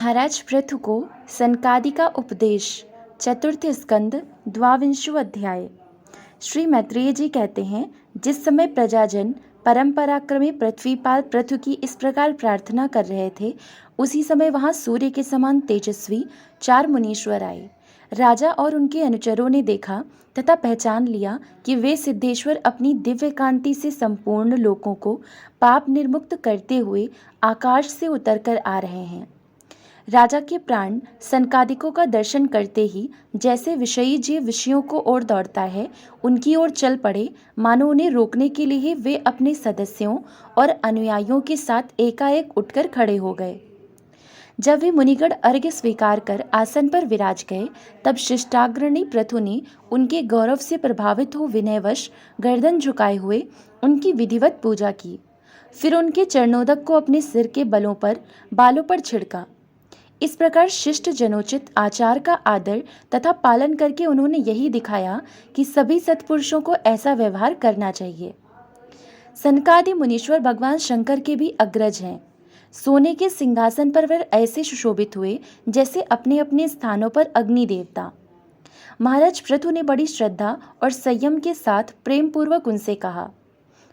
महाराज पृथु को सनकादि का उपदेश। चतुर्थ स्कंद द्वाविंशो अध्याय। श्री मैत्रेय जी कहते हैं, जिस समय प्रजाजन परम पराक्रमी पृथ्वीपाल पृथु की इस प्रकार प्रार्थना कर रहे थे, उसी समय वहां सूर्य के समान तेजस्वी 4 मुनीश्वर आए। राजा और उनके अनुचरों ने देखा तथा पहचान लिया कि वे सिद्धेश्वर अपनी दिव्य कांति से संपूर्ण लोकों को पाप निर्मुक्त करते हुए आकाश से उतरकर आ रहे हैं। राजा के प्राण सनकादिकों का दर्शन करते ही जैसे विषयी जीव विषयों को ओर दौड़ता है, उनकी ओर चल पड़े, मानो उन्हें रोकने के लिए वे अपने सदस्यों और अनुयायियों के साथ एकाएक उठकर खड़े हो गए। जब वे मुनिगण अर्घ्य स्वीकार कर आसन पर विराज गए, तब शिष्टाग्रणी पृथु ने उनके गौरव से प्रभावित हो विनयवश गर्दन झुकाए हुए उनकी विधिवत पूजा की। फिर उनके चरणोदक को अपने सिर के बालों पर छिड़का। इस प्रकार शिष्ट जनोचित आचार का आदर तथा पालन करके उन्होंने यही दिखाया कि सभी सत्पुरुषों को ऐसा व्यवहार करना चाहिए। सनकादि मुनीश्वर भगवान शंकर के भी अग्रज हैं। सोने के सिंहासन पर वे ऐसे सुशोभित हुए जैसे अपने अपने स्थानों पर अग्नि देवता। महाराज पृथु ने बड़ी श्रद्धा और संयम के साथ प्रेम पूर्वक उनसे कहा।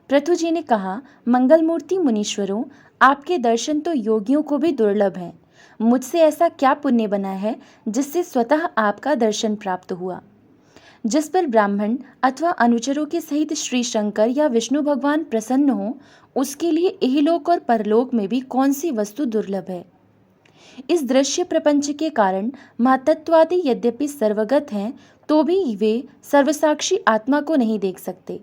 पृथु जी ने कहा, मंगलमूर्ति मुनीश्वरों, आपके दर्शन तो योगियों को भी दुर्लभ हैं। मुझसे ऐसा क्या पुण्य बना है जिससे स्वतः आपका दर्शन प्राप्त हुआ। जिस पर ब्राह्मण अथवा अनुचरों के सहित श्री शंकर या विष्णु भगवान प्रसन्न हो, उसके लिए इहलोक और परलोक में भी कौन सी वस्तु दुर्लभ है। इस दृश्य प्रपंच के कारण महातत्वादि यद्यपि सर्वगत हैं, तो भी वे सर्वसाक्षी आत्मा को नहीं देख सकते।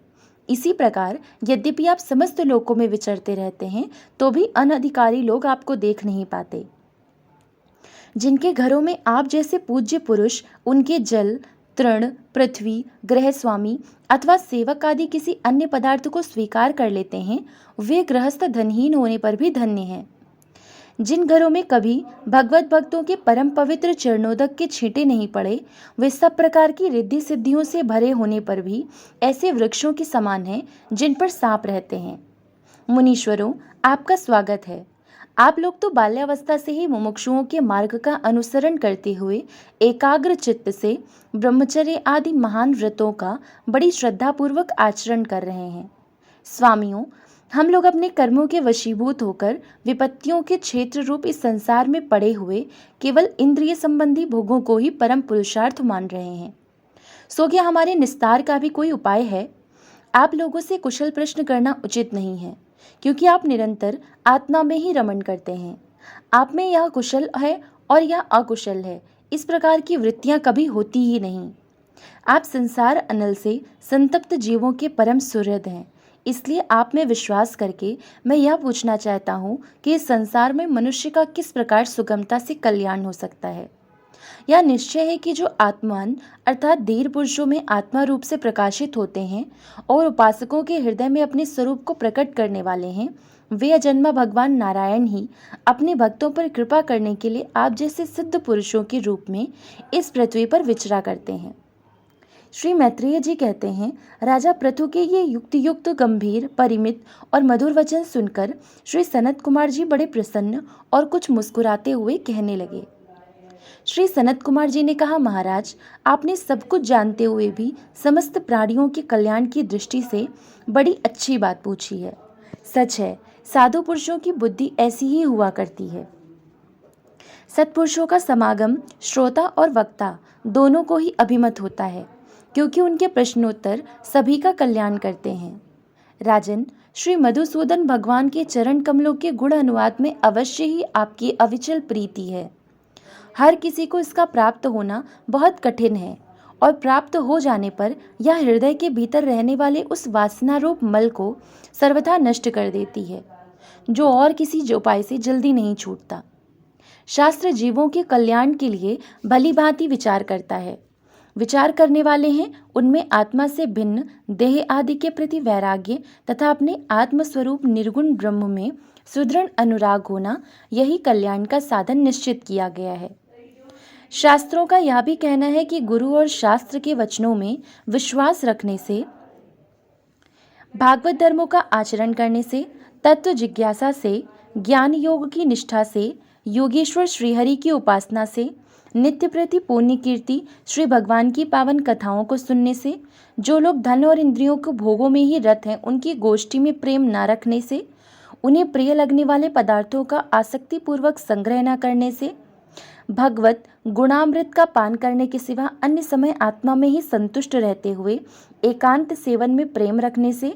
इसी प्रकार यद्यपि आप समस्त लोकों में विचरते रहते हैं, तो भी अनधिकारी लोग आपको देख नहीं पाते। जिनके घरों में आप जैसे पूज्य पुरुष उनके जल, तृण, पृथ्वी, गृह स्वामी अथवा सेवक आदि किसी अन्य पदार्थ को स्वीकार कर लेते हैं, वे गृहस्थ धनहीन होने पर भी धन्य हैं। जिन घरों में कभी भगवत भक्तों के परम पवित्र चरणोदक के छींटे नहीं पड़े, वे सब प्रकार की रिद्धि सिद्धियों से भरे होने पर भी ऐसे वृक्षों के समान हैं जिन पर सांप रहते हैं। मुनीश्वरों, आपका स्वागत है। आप लोग तो बाल्यावस्था से ही मुमुक्षुओं के मार्ग का अनुसरण करते हुए एकाग्र चित्त से ब्रह्मचर्य आदि महान व्रतों का बड़ी श्रद्धापूर्वक आचरण कर रहे हैं। स्वामियों, हम लोग अपने कर्मों के वशीभूत होकर विपत्तियों के क्षेत्र रूप इस संसार में पड़े हुए केवल इंद्रिय संबंधी भोगों को ही परम पुरुषार्थ मान रहे हैं। सो क्या हमारे निस्तार का भी कोई उपाय है? आप लोगों से कुशल प्रश्न करना उचित नहीं है, क्योंकि आप निरंतर आत्मा में ही रमण करते हैं। आप में यह कुशल है और यह अकुशल है, इस प्रकार की वृत्तियां कभी होती ही नहीं। आप संसार अनल से संतप्त जीवों के परम सुहृद हैं। इसलिए आप में विश्वास करके मैं यह पूछना चाहता हूँ कि इस संसार में मनुष्य का किस प्रकार सुगमता से कल्याण हो सकता है। यह निश्चय है कि जो आत्मान अर्थात धीर पुरुषों में आत्मा रूप से प्रकाशित होते हैं और उपासकों के हृदय में अपने स्वरूप को प्रकट करने वाले हैं, वे अजन्मा भगवान नारायण ही अपने भक्तों पर कृपा करने के लिए आप जैसे सिद्ध पुरुषों के रूप में इस पृथ्वी पर विचरा करते हैं। श्री मैत्रेय जी कहते हैं, राजा पृथु के ये युक्त गंभीर, परिमित और मधुर वचन सुनकर श्री सनत कुमार जी बड़े प्रसन्न और कुछ मुस्कुराते हुए कहने लगे। श्री सनत कुमार जी ने कहा, महाराज, आपने सब कुछ जानते हुए भी समस्त प्राणियों के कल्याण की दृष्टि से बड़ी अच्छी बात पूछी है। सच है, साधु पुरुषों की बुद्धि ऐसी ही हुआ करती है। सत्पुरुषों का समागम श्रोता और वक्ता दोनों को ही अभिमत होता है, क्योंकि उनके प्रश्नोत्तर सभी का कल्याण करते हैं। राजन, श्री मधुसूदन भगवान के चरण कमलों के गुण अनुवाद में अवश्य ही आपकी अविचल प्रीति है। हर किसी को इसका प्राप्त होना बहुत कठिन है, और प्राप्त हो जाने पर यह हृदय के भीतर रहने वाले उस वासना रूप मल को सर्वथा नष्ट कर देती है, जो और किसी उपाय से जल्दी नहीं छूटता। शास्त्र जीवों के कल्याण के लिए भली भांति विचार करता है। विचार करने वाले हैं उनमें आत्मा से भिन्न देह आदि के प्रति वैराग्य तथा अपने आत्मस्वरूप निर्गुण ब्रह्म में सुदृढ़ अनुराग होना, यही कल्याण का साधन निश्चित किया गया है। शास्त्रों का यह भी कहना है कि गुरु और शास्त्र के वचनों में विश्वास रखने से, भागवत धर्मों का आचरण करने से, तत्व जिज्ञासा से, ज्ञान योग की निष्ठा से, योगेश्वर श्रीहरि की उपासना से, नित्य प्रति पुण्य कीर्ति श्री भगवान की पावन कथाओं को सुनने से, जो लोग धन और इंद्रियों के भोगों में ही रत हैं उनकी गोष्ठी में प्रेम न रखने से, उन्हें प्रिय लगने वाले पदार्थों का आसक्तिपूर्वक संग्रह न करने से, भगवत गुणामृत का पान करने के सिवा अन्य समय आत्मा में ही संतुष्ट रहते हुए एकांत सेवन में प्रेम रखने से,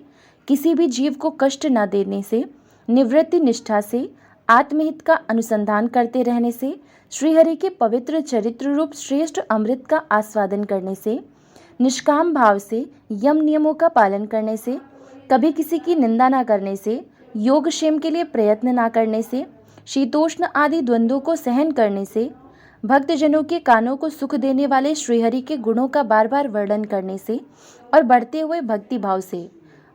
किसी भी जीव को कष्ट न देने से, निवृत्ति निष्ठा से, आत्महित का अनुसंधान करते रहने से, श्रीहरि के पवित्र चरित्र रूप श्रेष्ठ अमृत का आस्वादन करने से, निष्काम भाव से यम नियमों का पालन करने से, कभी किसी की निंदा न करने से, योगक्षेम के लिए प्रयत्न न करने से, शीतोष्ण आदि द्वंद्वों को सहन करने से, भक्तजनों के कानों को सुख देने वाले श्रीहरि के गुणों का बार बार वर्णन करने से और बढ़ते हुए भक्ति भाव से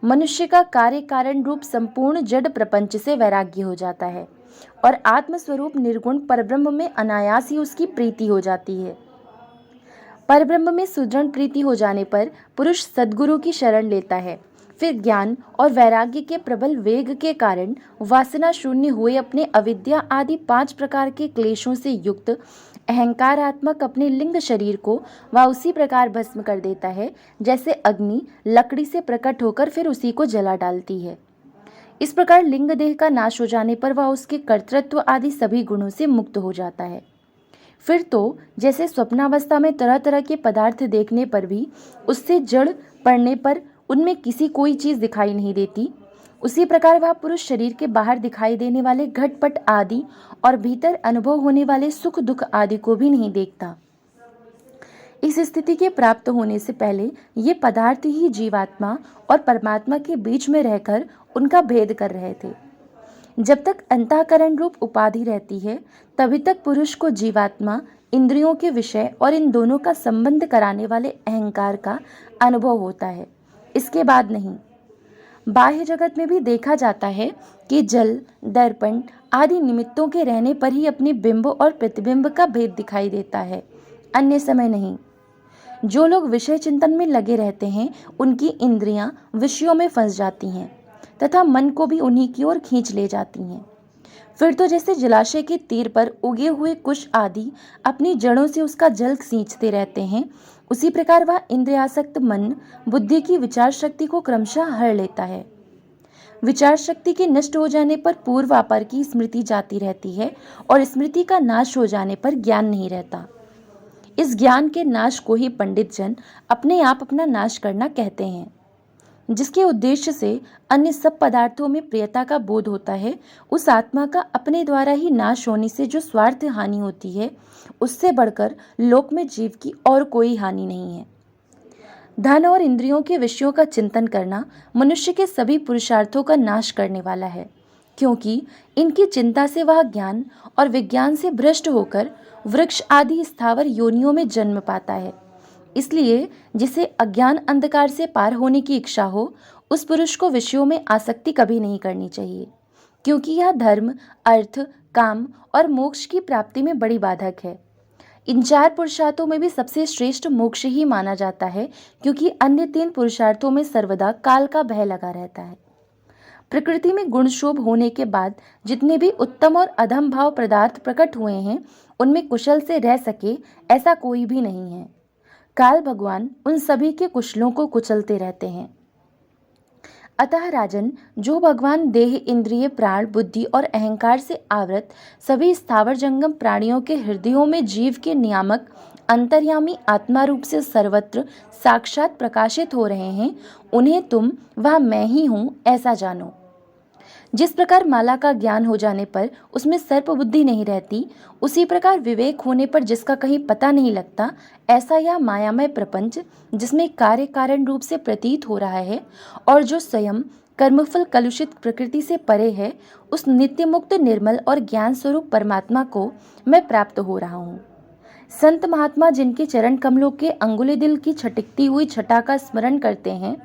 मनुष्य का कार्य कारण रूप संपूर्ण जड़ प्रपंच से वैराग्य हो जाता है और आत्मस्वरूप निर्गुण परब्रह्म में अनायास ही उसकी प्रीति हो जाती है। परब्रह्म में सुदृढ़ प्रीति हो जाने पर पुरुष सद्गुरु की शरण लेता है। फिर ज्ञान और वैराग्य के प्रबल वेग के कारण वासना शून्य हुए अपने अविद्या आदि 5 प्रकार के क्लेशों से युक्त अहंकारात्मक अपने लिंग शरीर को वह उसी प्रकार भस्म कर देता है जैसे अग्नि लकड़ी से प्रकट होकर फिर उसी को जला डालती है। इस प्रकार लिंग देह का नाश हो जाने पर वह उसके कर्तृत्व आदि सभी गुणों से मुक्त हो जाता है। फिर तो जैसे स्वप्नावस्था में तरह तरह के पदार्थ देखने पर भी उससे जड़ पड़ने पर उनमें किसी कोई चीज दिखाई नहीं देती, उसी प्रकार वह पुरुष शरीर के बाहर दिखाई देने वाले घटपट आदि और भीतर अनुभव होने वाले सुख दुख आदि को भी नहीं देखता। इस स्थिति के प्राप्त होने से पहले ये पदार्थ ही जीवात्मा और परमात्मा के बीच में रहकर उनका भेद कर रहे थे। जब तक अंतःकरण रूप उपाधि रहती है तभी तक पुरुष को जीवात्मा, इंद्रियों के विषय और इन दोनों का संबंध कराने वाले अहंकार का अनुभव होता है, इसके बाद नहीं। बाह्य जगत में भी देखा जाता है कि जल, दर्पण आदि निमित्तों के रहने पर ही अपने बिंब और प्रतिबिंब का भेद दिखाई देता है, अन्य समय नहीं। जो लोग विषय चिंतन में लगे रहते हैं उनकी इंद्रियां विषयों में फंस जाती हैं तथा मन को भी उन्हीं की ओर खींच ले जाती हैं। फिर तो जैसे जलाशय के तीर पर उगे हुए कुश आदि अपनी जड़ों से उसका जल सींचते रहते हैं, उसी प्रकार वह इंद्रियासक्त मन बुद्धि की विचार शक्ति को क्रमशः हर लेता है। विचार शक्ति के नष्ट हो जाने पर पूर्वापर की स्मृति जाती रहती है और स्मृति का नाश हो जाने पर ज्ञान नहीं रहता। इस ज्ञान के नाश को ही पंडित जन अपने आप अपना नाश करना कहते हैं। जिसके उद्देश्य से अन्य सब पदार्थों में प्रियता का बोध होता है, उस आत्मा का अपने द्वारा ही नाश होने से जो स्वार्थ हानि होती है, उससे बढ़कर लोक में जीव की और कोई हानि नहीं है। धन और इंद्रियों के विषयों का चिंतन करना मनुष्य के सभी पुरुषार्थों का नाश करने वाला है, क्योंकि इनकी चिंता से वह ज्ञान और विज्ञान से भ्रष्ट होकर वृक्ष आदि स्थावर योनियों में जन्म पाता है। इसलिए जिसे अज्ञान अंधकार से पार होने की इच्छा हो, उस पुरुष को विषयों में आसक्ति कभी नहीं करनी चाहिए, क्योंकि यह धर्म, अर्थ, काम और मोक्ष की प्राप्ति में बड़ी बाधक है। इन 4 पुरुषार्थों में भी सबसे श्रेष्ठ मोक्ष ही माना जाता है, क्योंकि अन्य 3 पुरुषार्थों में सर्वदा काल का भय लगा रहता है। प्रकृति में गुण शोभ होने के बाद जितने भी उत्तम और अधम भाव पदार्थ प्रकट हुए हैं, उनमें कुशल से रह सके ऐसा कोई भी नहीं है। काल भगवान उन सभी के कुशलों को कुचलते रहते हैं। अतः राजन, जो भगवान देह, इंद्रिय, प्राण, बुद्धि और अहंकार से आवृत सभी स्थावर जंगम प्राणियों के हृदयों में जीव के नियामक अंतर्यामी आत्मा रूप से सर्वत्र साक्षात प्रकाशित हो रहे हैं, उन्हें तुम वह मैं ही हूँ ऐसा जानो। जिस प्रकार माला का ज्ञान हो जाने पर उसमें सर्प बुद्धि नहीं रहती, उसी प्रकार विवेक होने पर जिसका कहीं पता नहीं लगता, ऐसा यह मायामय प्रपंच जिसमें कार्य कारण रूप से प्रतीत हो रहा है और जो स्वयं कर्मफल कलुषित प्रकृति से परे है, उस नित्य मुक्त निर्मल और ज्ञान स्वरूप परमात्मा को मैं प्राप्त हो रहा हूँ। संत महात्मा जिनके चरण कमलों के अंगुली दिल की छटकती हुई छटा का स्मरण करते हैं,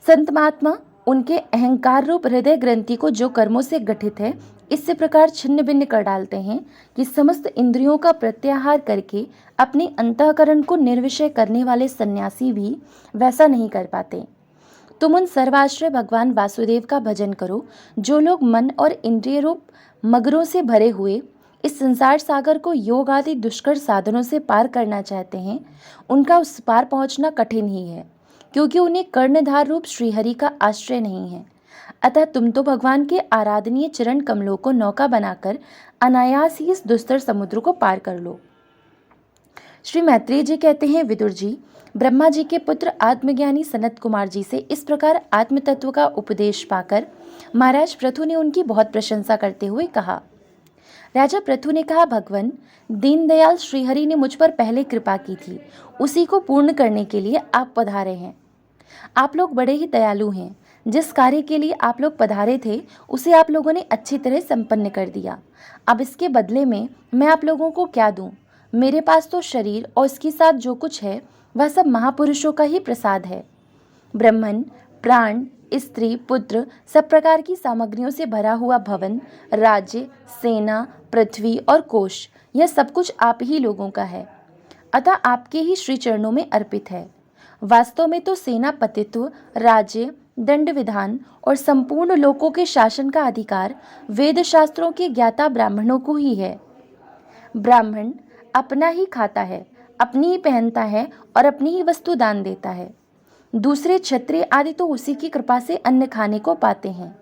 संत महात्मा उनके अहंकार रूप हृदय ग्रंथि को जो कर्मों से गठित है, इससे प्रकार छिन्न भिन्न कर डालते हैं कि समस्त इंद्रियों का प्रत्याहार करके अपने अंतःकरण को निर्विषय करने वाले सन्यासी भी वैसा नहीं कर पाते। तुम उन सर्वाश्रय भगवान वासुदेव का भजन करो, जो लोग मन और इंद्रिय रूप मगरों से भरे हुए इस संसार सागर को योग आदि दुष्कर साधनों से पार करना चाहते हैं, उनका उस पार पहुंचना कठिन ही है, क्योंकि उन्हें कर्णधार रूप श्रीहरि का आश्रय नहीं है। अतः तुम तो भगवान के आराधनीय चरण कमलों को नौका बनाकर अनायास ही इस दुस्तर समुद्र को पार कर लो। श्री मैत्रेय जी कहते हैं, विदुर जी, ब्रह्मा जी के पुत्र आत्मज्ञानी सनत कुमार जी से इस प्रकार आत्म तत्व का उपदेश पाकर महाराज पृथु ने उनकी बहुत प्रशंसा करते हुए कहा। राजा पृथु ने कहा, भगवान दीनदयाल श्रीहरि ने मुझ पर पहले कृपा की थी, उसी को पूर्ण करने के लिए आप पधारे हैं। आप लोग बड़े ही दयालु हैं। जिस कार्य के लिए आप लोग पधारे थे उसे आप लोगों ने अच्छी तरह संपन्न कर दिया। अब इसके बदले में मैं आप लोगों को क्या दूं? मेरे पास तो शरीर और इसके साथ जो कुछ है वह सब महापुरुषों का ही प्रसाद है। ब्रह्मन, प्राण, स्त्री, पुत्र, सब प्रकार की सामग्रियों से भरा हुआ भवन, राज्य, सेना, पृथ्वी और कोश, यह सब कुछ आप ही लोगों का है, अतः आपके ही श्री चरणों में अर्पित है। वास्तव में तो सेनापतित्व, राज्य, दंड विधान और संपूर्ण लोकों के शासन का अधिकार वेद शास्त्रों के ज्ञाता ब्राह्मणों को ही है। ब्राह्मण अपना ही खाता है, अपनी ही पहनता है और अपनी ही वस्तु दान देता है। दूसरे क्षत्रिय आदि तो उसी की कृपा से अन्न खाने को पाते हैं।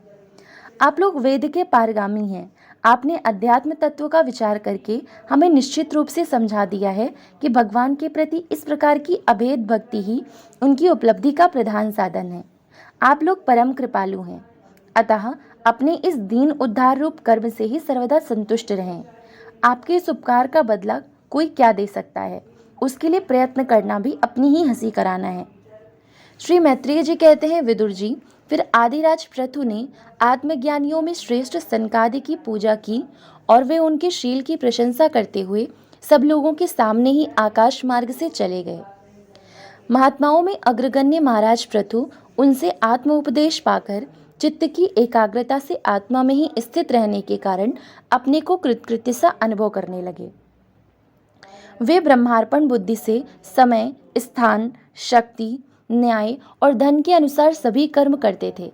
आप लोग वेद के पारगामी हैं। आपने अध्यात्म तत्व का विचार करके हमें निश्चित रूप से समझा दिया है कि भगवान के प्रति इस प्रकार की अभेद भक्ति ही उनकी उपलब्धि का प्रधान साधन है। आप लोग परम कृपालु हैं, अतः अपने इस दीन उद्धार रूप कर्म से ही सर्वदा संतुष्ट रहें। आपके इस उपकार का बदला कोई क्या दे सकता है? उसके लिए प्रयत्न करना भी अपनी ही हंसी कराना है। श्री मैत्रेय जी कहते हैं, विदुर जी, फिर आदिराज पृथु ने आत्मज्ञानियों में श्रेष्ठ सनकादि की पूजा की और वे उनके शील की प्रशंसा करते हुए सब लोगों के सामने ही आकाश मार्ग से चले गए। महात्माओं में अग्रगण्य महाराज पृथु उनसे आत्म उपदेश पाकर चित्त की एकाग्रता से आत्मा में ही स्थित रहने के कारण अपने को कृतकृत्य सा अनुभव करने लगे। वे ब्रह्मार्पण बुद्धि से समय, स्थान, शक्ति, न्याय और धन के अनुसार सभी कर्म करते थे।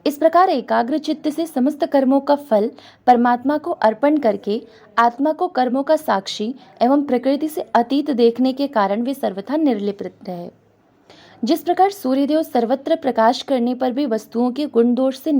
इस प्रकार एकाग्र चित्त से समस्त कर्मों का फल परमात्मा को अर्पण करके आत्मा को कर्मों का साक्षी एवं प्रकृति से अतीत देखने के कारण वे सर्वथा निर्लिप्त रहे। जिस प्रकार सूर्यदेव सर्वत्र प्रकाश करने पर भी वस्तुओं के गुण दोष से